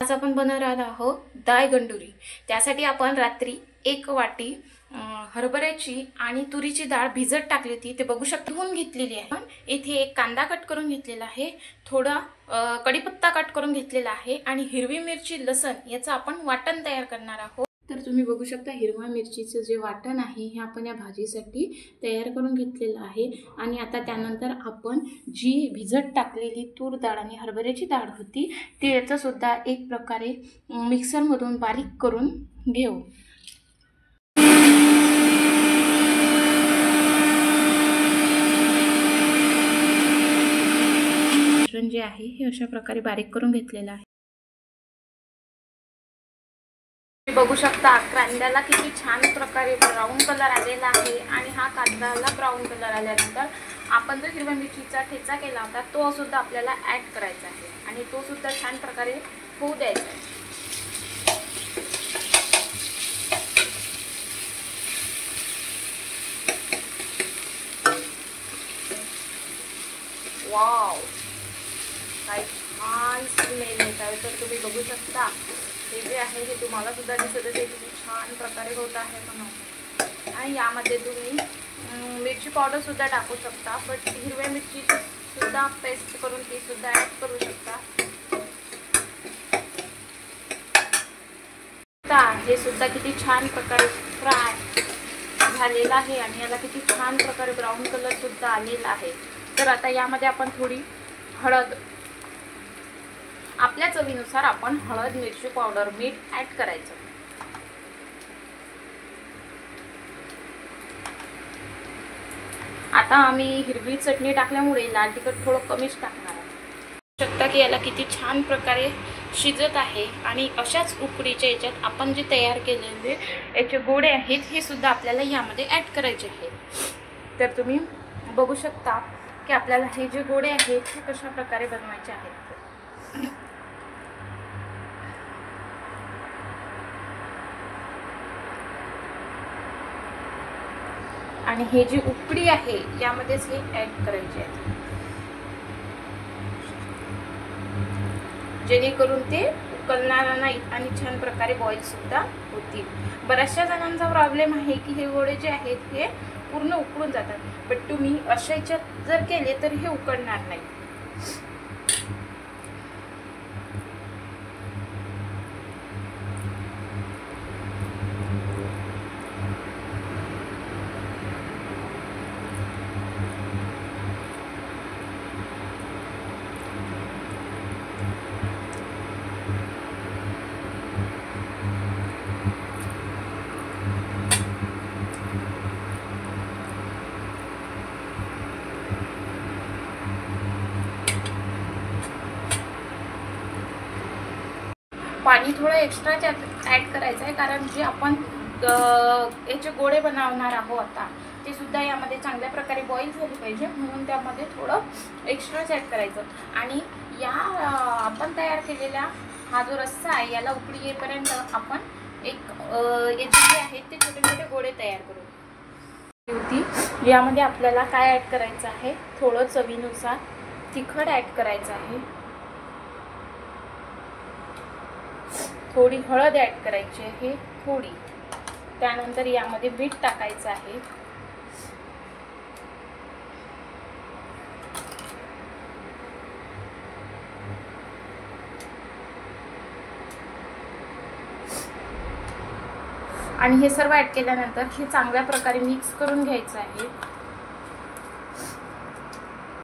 आज आपण बनवणार आहोत डाळ गंडुरी। त्यासाठी आपण रात्री 1 वाटी हरभऱ्याची आणि तुरीची डाळ भिजत टाकली होती, ते बघू शकता धुवून घेतलेली आहे। पण इथे एक कांदा कट करून घेतलेला आहे, थोडा कढीपत्ता कट करून घेतलेला आहे आणि हिरवी मिरची लसण याचं आपण वाटण तयार करणार आहोत। तर तुम्ही बघू शकता हिरवा मिरचीचं जे वाटण आहे हे आपण या भाजीसाठी तयार करून घेतलेलं आहे। आणि आता त्यानंतर आपण जी भिजत टाकलेली तूर डाळ आणि हरभऱ्याची डाळ होती ते याचं सुद्धा एक प्रकारे मिक्सर मधून बारीक करून घेऊ। मिश्रण जे आहे हे अशा प्रकारे बारीक करून घेतलेलं आहे। बघू शकता कांद्याला किती छान प्रकारे ब्राउन कलर आलेला आहे आणि हा कांद्याला ब्राउन कलर आल्यानंतर आपण जो हिरव्या मिरचीचा ठेचा केला होता तो सुद्धा आपल्याला ऍड करायचा आहे आणि तो सुद्धा छान प्रकारे होऊ द्यायचा आहे। वाव, काय छान स्मेल येत आहे। तर तुम्ही बघू शकता हे जे आहे हे तुम्हाला सुद्धा दिसत असेल किती छान प्रकारे होत आहे म्हणून। आणि यामध्ये तुम्ही मिरची पावडर सुद्धा टाकू शकता, बट हिरव्या मिरचीची सुद्धा पेस्ट करून ती सुद्धा ऍड करू शकता। हे सुद्धा किती छान प्रकारे फ्राय झालेला आहे आणि याला किती छान प्रकारे ब्राउन कलर सुद्धा आलेला आहे। तर आता यामध्ये आपण थोडी हळद, आपल्या चवीनुसार आपण हळद, मिरची पावडर, मीठ ऍड करायचं। आता आम्ही हिरवी चटणी टाकल्यामुळे लाल तिखट थोडं कमीच टाकणार आहे। शकता की याला किती छान प्रकारे शिजत आहे आणि अशाच उकडीच्या याच्यात आपण जे तयार केलेले याचे गोळे आहेत हे सुद्धा आपल्याला यामध्ये ऍड करायचे आहेत। तर तुम्ही बघू शकता की आपल्याला हे जे गोळे आहेत हे कशा प्रकारे बनवायचे आहेत। आणि हे जी उकडी आहे यामध्येच हे ऍड करायचे आहे जेणेकरून ते उकळणार नाही आणि छान प्रकारे बॉईल सुद्धा होतील। बऱ्याचशा जणांचा प्रॉब्लेम आहे की हे गोळे जे आहेत हे पूर्ण उकळून जातात, बट तुम्ही अशाच्या जर केले तर हे उकळणार नाही। पाणी थोडं एक्स्ट्रा ऍड करायचं आहे, कारण जे आपण याचे गोळे बनवणार आहोत आता ते सुद्धा यामध्ये चांगल्या प्रकारे बॉईल झाले पाहिजे, म्हणून त्यामध्ये थोडं एक्स्ट्राच ऍड करायचं। आणि या आपण तयार केलेला हा जो रस्सा आहे याला उकळी येईपर्यंत आपण याचे जे आहेत ते छोटे छोटे गोळे तयार करू। यामध्ये आपल्याला काय ऍड करायचं आहे, थोडं चवीनुसार तिखट ऍड करायचं आहे, थोडी हळद ऍड करायची आहे थोडी, त्यानंतर यामध्ये मीठ टाकायचं आहे, आणि हे सर्व ऍड केल्यानंतर हे चांगल्या प्रकारे मिक्स करून घ्यायचं आहे।